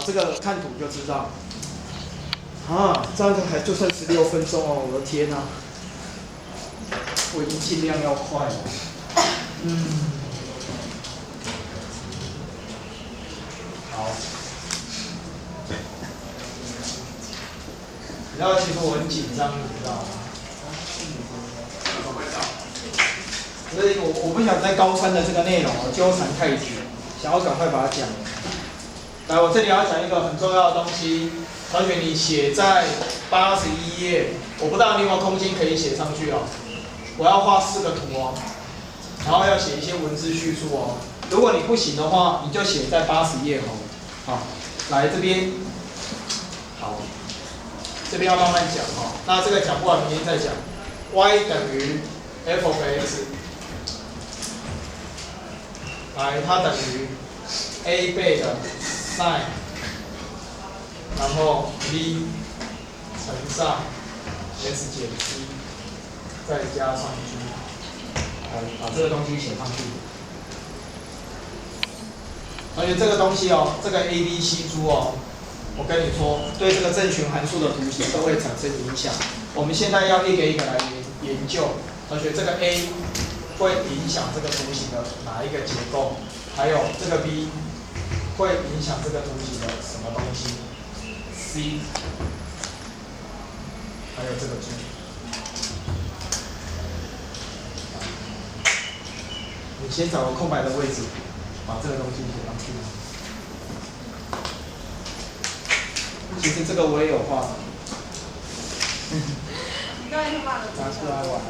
这个看图就知道。啊，这样子还就剩16分钟哦，我的天哪！我已经尽量要快了。好。你知道其实我很紧张，你知道吗？所以我不想在高三的这个内容纠缠太久，想要赶快把它讲。来，我这里要讲一个很重要的东西，同学你写在81页，我不知道你有没有空间可以写上去哦。我要画4个图哦，然后要写一些文字叙述哦。如果你不行的话，你就写在80页哦。好，来这边，好，这边要慢慢讲哈。那这个讲不完，明天再讲。y 等于 f of x， 来，它等于 a 倍的 sin， 然后 v 乘上 s 减 c， 再加上 g， 来把这个东西写上去。而且这个东西哦，这个 a b c 珠哦，我跟你说，对这个正弦函数的图形都会产生影响。我们现在要一个一个来研究。同学，这个 a 会影响这个图形的哪一个结构？还有这个 b 会影响这个图形的什么东西 ？c， 还有这个 g。你先找个空白的位置，把这个东西写上去。其实这个我也有画。拿出来玩。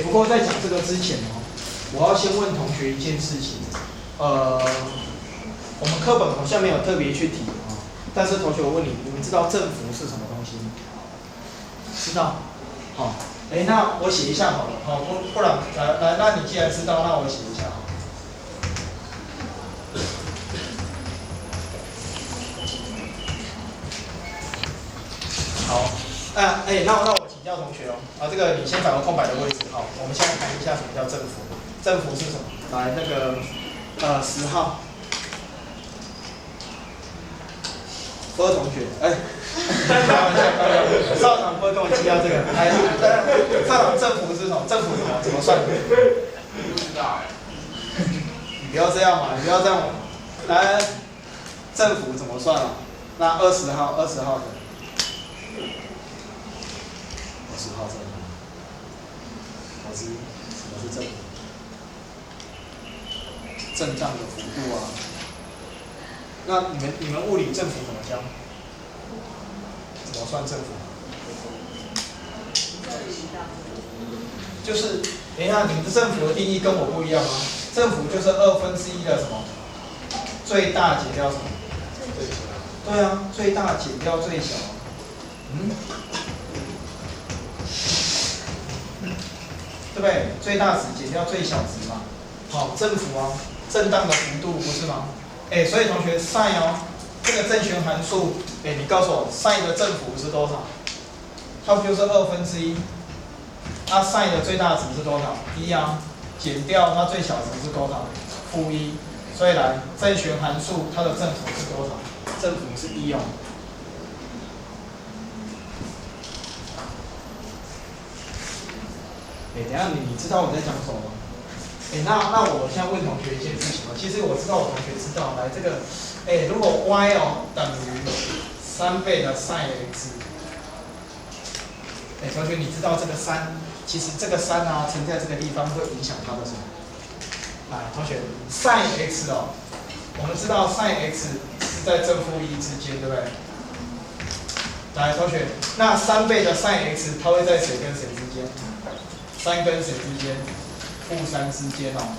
不过在讲这个之前哦，我要先问同学一件事情。我们课本好像没有特别去提啊，但是同学我问你，你们知道振幅是什么东西吗？知道。好，那我写一下好了，好，不然来，那你既然知道，那我写一下好了。好，那我请教同学哦，这个你先找个空白的位置，好，我们现在谈一下什么叫振幅。振幅是什么？来，那个10号，各位同学，开玩笑，校长不会跟我计较这个。来，校长振幅是什么？振幅怎么算？不知道你不要这样嘛，你不要这样。来，振幅怎么算啊？那20号的。20号正，我知什么是正幅？震荡的幅度啊。那你们物理振幅怎么教？怎么算振幅？就是，等一下，你们的振幅的定义跟我不一样吗？振幅就是1/2的什么？最大减掉什么？最小。对啊，最大减掉最小。对不对？最大值减掉最小值嘛。好，振幅啊，震荡的幅度不是吗？所以同学 sin 哦，这个正弦函数，你告诉我 sin 的振幅是多少？它不就是1/2？它 sin 的最大值是多少？1啊，减掉它最小值是多少？-1。所以来正弦函数它的振幅是多少？振幅是1哦。等一下你知道我在讲什么吗？那我现在问同学一件事情其实我知道我同学知道，来这个，如果 y 等于3倍的 sin x， 同学你知道这个3，其实这个3啊乘在这个地方会影响它的什么？来，同学 sin x 哦，我们知道 sin x 是在正负1之间，对不对？来，同学，那3倍的 sin x 它会在谁跟谁之间？3跟谁之间？-3之间哦，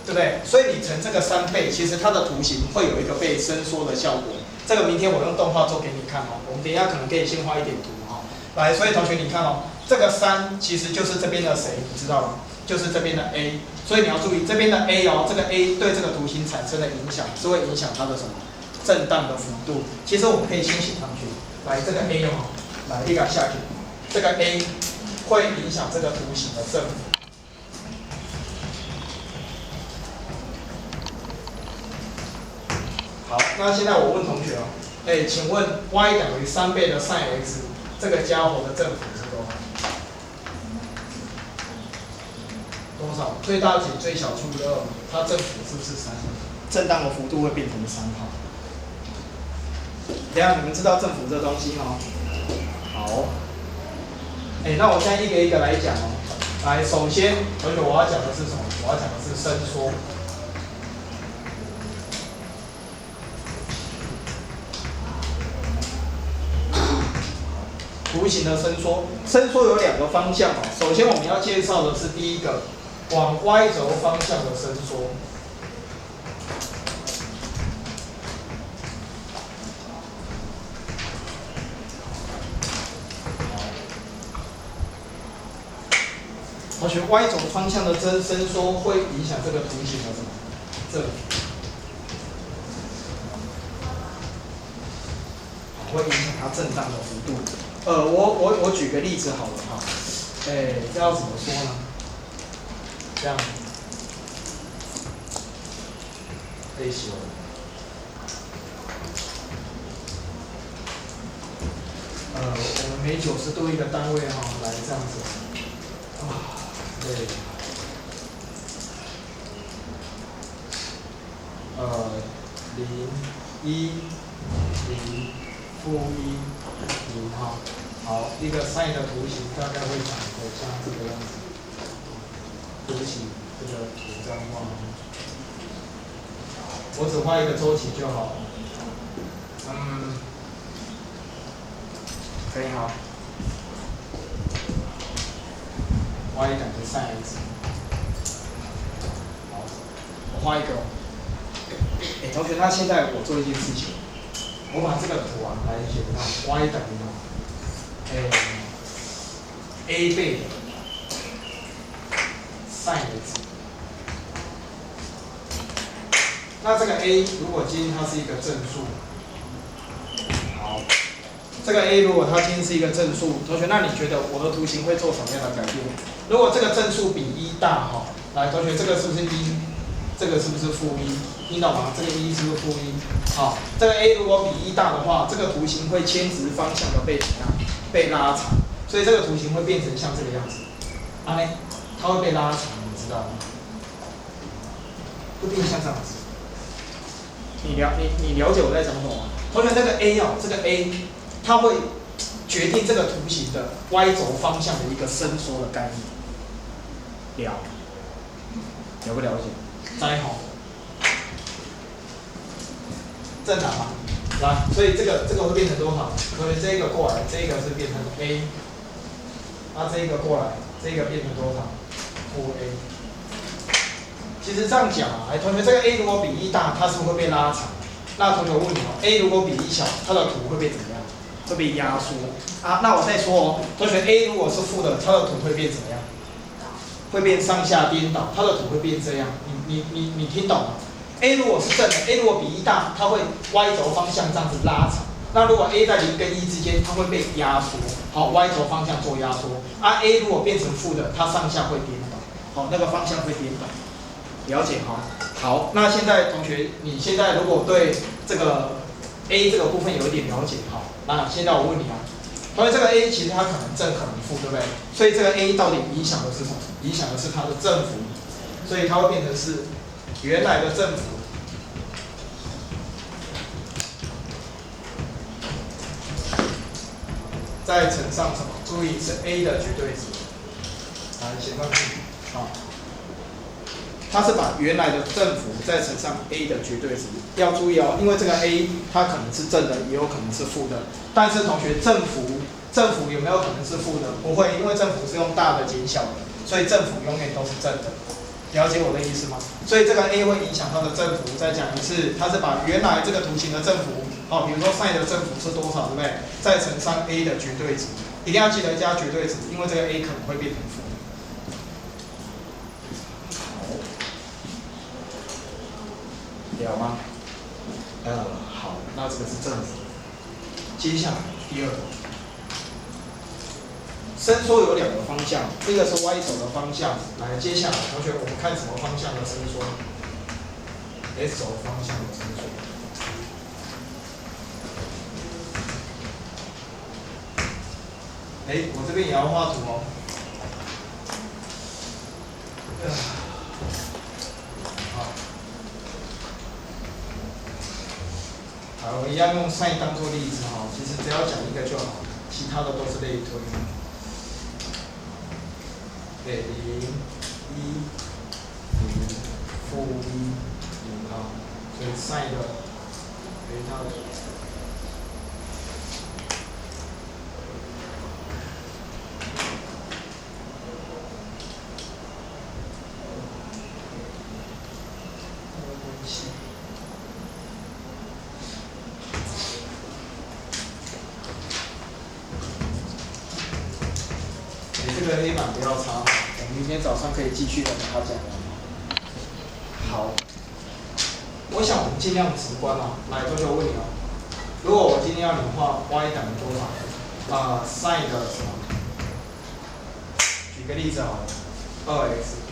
对不对？所以你乘这个3倍，其实它的图形会有一个被伸缩的效果。这个明天我用动画做给你看哦。我们等一下可能可以先画一点图哦。来，所以同学你看哦，这个3其实就是这边的谁，你知道吗？就是这边的 a。所以你要注意这边的 a 哦，这个 a 对这个图形产生的影响是会影响它的什么？震荡的幅度。其实我们可以先写上去。来，这个 a 哦，来一个下去，这个 a 会影响这个图形的振幅。好，那现在我问同学哦，请问 y 等于3倍的 sin x， 这个家伙的正负是多少？多少？最大解最小除以2，它正负是不是3？震荡的幅度会变成3号。等一下你们知道正负这东西吗？好。那我现在一个一个来讲哦。来，首先，同学我要讲的是什么？我要讲的是伸缩。图形的伸缩，伸缩有2个方向哦。首先我们要介绍的是第一个，往 y 轴方向的伸缩。同学 ，y 轴方向的伸缩会影响这个图形的什么？正负，会影响它震荡的幅度。我举个例子好了哈，这要怎么说呢？这样，可以写。我们每90度一个单位哈，来这样子。对。0、1、0、-1、0哈。好，一个 sin 的图形大概会长得像这个样子。对不起，这个图这样画，我只画一个周期就好。可以好。y 等于 sin x。好，我画一个。同学，那现在我做一件事情，我把这个图啊来写上 y 等于a 倍的 sin x。那这个 a 如果今天它是一个正数，好，这个 a 如果它今天是一个正数，同学，那你觉得我的图形会做什么样的改变？如果这个正数比1大哈，来，同学，这个是不是1？这个是不是负1？听到吗？这个1是不是负1？好，这个 a 如果比1大的话，这个图形会牵直方向的被怎么样？被拉长，所以这个图形会变成像这个样子。它会被拉长，你知道吗？会变成像这样子。你了解我在讲什么吗？同学，这个 a 哦，这个 a 它会决定这个图形的 y 轴方向的一个伸缩的概念。了不了解？再好。正常吗？来，所以这个会变成多少？所以这个过来，这个是变成 a， 这个过来，这个变成多少？负 a。其实这样讲啊，同学，这个 a 如果比1大，它是不是会被拉长？那同学我问你哦 ，a 如果比1小，它的图会被怎么样？会被压缩啊？那我再说哦，同学 a 如果是负的，它的图会变怎么样？会变上下颠倒，它的图会变这样。你听懂吗？A 如果是正的 ，A 如果比1大，它会 y 轴方向这样子拉长。那如果 A 在0跟1之间，它会被压缩。好 ，y 轴方向做压缩。A 如果变成负的，它上下会颠倒。好，那个方向会颠倒。了解哈？好，那现在同学，你现在如果对这个 A 这个部分有一点了解，好，那现在我问你啊，同学这个 A 其实它可能正可能负，对不对？所以这个 A 到底影响的是什么？影响的是它的正负，所以它会变成是原来的正负再乘上什么？注意是 A 的绝对值，来写上去，好。它是把原来的正负再乘上 a 的绝对值，要注意哦，因为这个 a 它可能是正的，也有可能是负的。但是同学，正负有没有可能是负的？不会，因为正负是用大的减小的，所以正负永远都是正的。了解我的意思吗？所以这个 a 会影响它的正负。再讲一次，它是把原来这个图形的正负，比如说 sin 的正负是多少，对不对？再乘上 a 的绝对值，一定要记得加绝对值，因为这个 a 可能会变成负。了吗？好，那这个是正负。接下来第二个，伸缩有2个方向，这个是 y 轴的方向。来，接下来同学，我们看什么方向的伸缩 ？S 轴方向的伸缩。我这边也要画图哦。好，我一样用 sin 当做例子哈，其实只要讲一个就好，其他的都是类推。对，0、1、0、负1、0啊，所以 sin 的它的。这个黑板不要擦，我们明天早上可以继续的把它讲完。好，我想我们尽量直观啊。来，同学我问你哦，如果我今天要你画 y 等于多少？sin 的什么？举个例子好了，2x。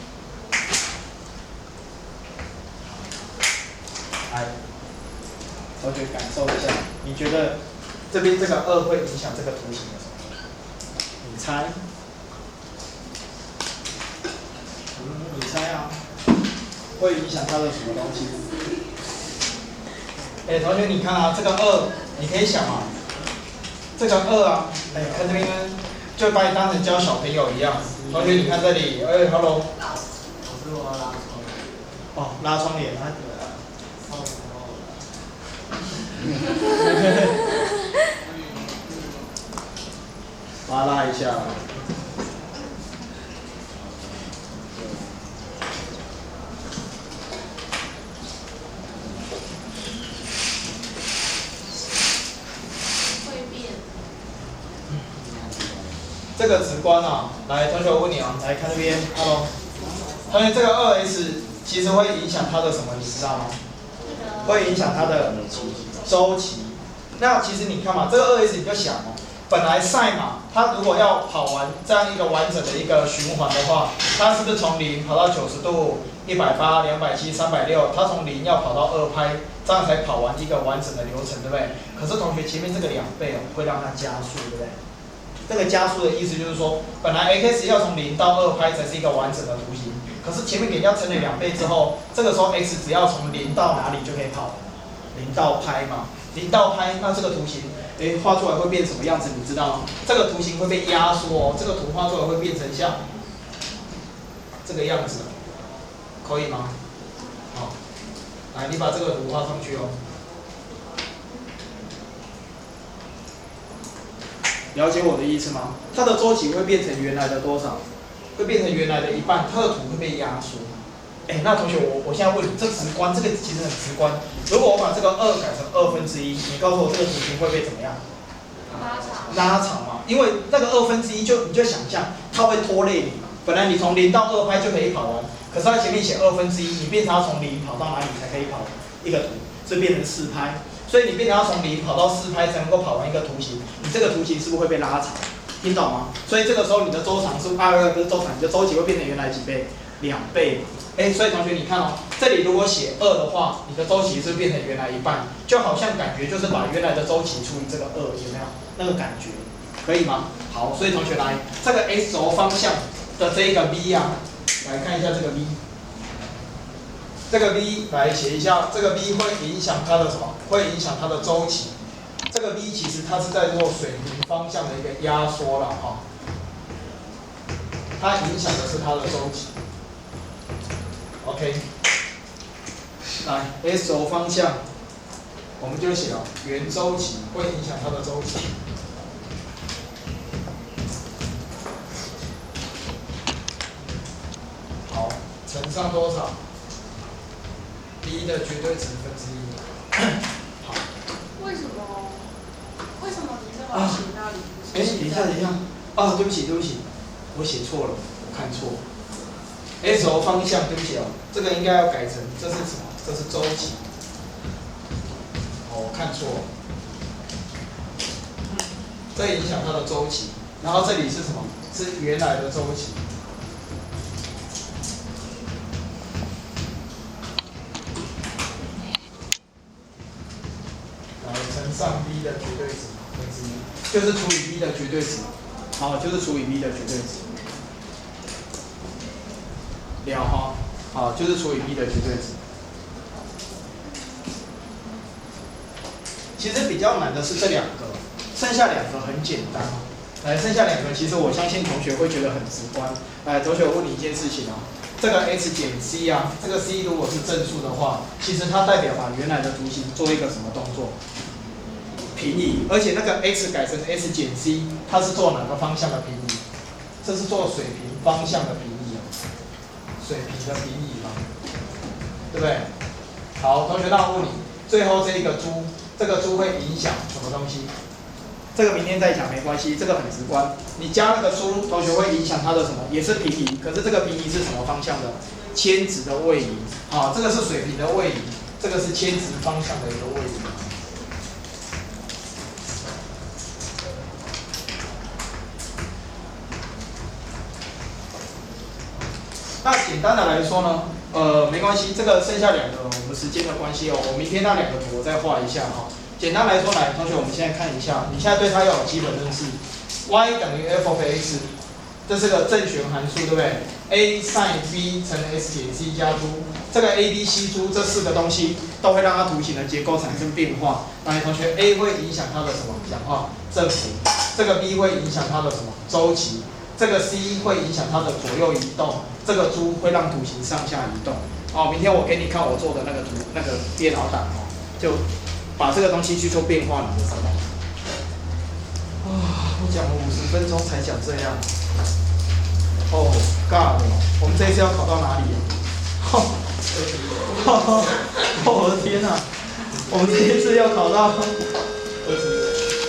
来，同学感受一下，你觉得这边这个2会影响这个图形的什么？你猜？你猜啊，会影响它的什么东西？同学，你看啊，这个2，你可以想啊，这个2啊，看这边就把你当成教小朋友一样。同学，你看这里，hello。老师，我要拉窗帘。哦，拉窗帘，把它拉一下。这个直观啊，来，同学我问你啊，来看这边 ，hello， 同学，这个2x 其实会影响它的什么，你知道吗？会影响它的周期。那其实你看嘛，这个2x 你就想哦，本来 sin 嘛，它如果要跑完这样一个完整的一个循环的话，它是不是从0跑到90度、180、270、360，它从0要跑到2拍，这样才跑完一个完整的流程，对不对？可是同学前面这个2倍哦，会让它加速，对不对？这个加速的意思就是说，本来 x 要从0到2拍才是一个完整的图形，可是前面给人家乘了2倍之后，这个时候 x 只要从0到哪里就可以跑？0到拍嘛，0到拍，那这个图形，画出来会变什么样子？你知道吗？这个图形会被压缩哦，这个图画出来会变成像这个样子，可以吗？好，来，你把这个图画上去哦。了解我的意思吗？它的周期会变成原来的多少？会变成原来的1半，它的图会被压缩。那同学，我现在问你，这直观，这个其实很直观。如果我把这个2改成1/2，你告诉我这个图形会被怎么样？拉长嘛，因为那个1/2你就想象它会拖累你嘛。本来你从0到2拍就可以跑完，可是它前面写1/2，你变成要从0跑到哪里才可以跑一个图？是变成4拍。所以你变成要从0跑到4拍才能够跑完一个图形，你这个图形是不是会被拉长？听懂吗？所以这个时候你的周长是不是周长，你的周期会变成原来几倍？2倍。所以同学你看哦，这里如果写2的话，你的周期是变成原来1半，就好像感觉就是把原来的周期除以这个2，有没有？那个感觉，可以吗？好，所以同学来，这个 x 轴方向的这一个 v 啊，来看一下这个 v。这个 v 来写一下，这个 v 会影响它的什么？会影响它的周期。这个 v 其实它是在做水平方向的一个压缩了哈，它影响的是它的周期。OK， 来 S 轴方向，我们就写了原周期会影响它的周期。好，乘上多少？ b 的绝对值分之1。好。为什么你这么写那里不是？等一下。对不起，我写错了，我看错。S 轴方向，对不起哦，这个应该要改成这是什么？这是周期。我看错了。这影响它的周期，然后这里是什么？是原来的周期。 上 b 的绝对值分之1，就是除以 b 的绝对值。好，就是除以 b 的绝对值。了哈，好，就是除以 b 的绝对值。其实比较难的是这两个，剩下两个很简单。来，剩下两个，其实我相信同学会觉得很直观。来，同学，我问你一件事情哦，这个 x 减 c 啊，这个 c 如果是正数的话，其实它代表把原来的图形做一个什么动作？平移，而且那个 x 改成 s 减 c， 它是做哪个方向的平移？这是做水平方向的平移哦，水平的平移嘛，对不对？好，同学，那我问你，最后这个猪会影响什么东西？这个明天再讲没关系，这个很直观。你加那个猪，同学会影响它的什么？也是平移，可是这个平移是什么方向的？迁值的位移。好，这个是水平的位移，这个是迁值方向的一个位移。那简单的来说呢，没关系，这个剩下两个我们时间的关系哦，我明天那两个图我再画一下哈。简单来说，来，同学，我们现在看一下，你现在对它要有基本认识。y 等于 f of x， 这是个正弦函数，对不对 ？a sin b 乘 s 减 c 加猪，这个 a b c 猪这四个东西都会让它图形的结构产生变化。来，同学 ，a 会影响它的什么？讲话振幅，这个 b 会影响它的什么？周期，这个 c 会影响它的左右移动，这个猪会让图形上下移动。哦，明天我给你看我做的那个图，那个电脑档哦，就。把这个东西去做变化，你就知道。啊，我讲了50分钟才讲这样。哦，God， 我们这一次要考到哪里我的天哪！我们这一次要考到，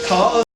考到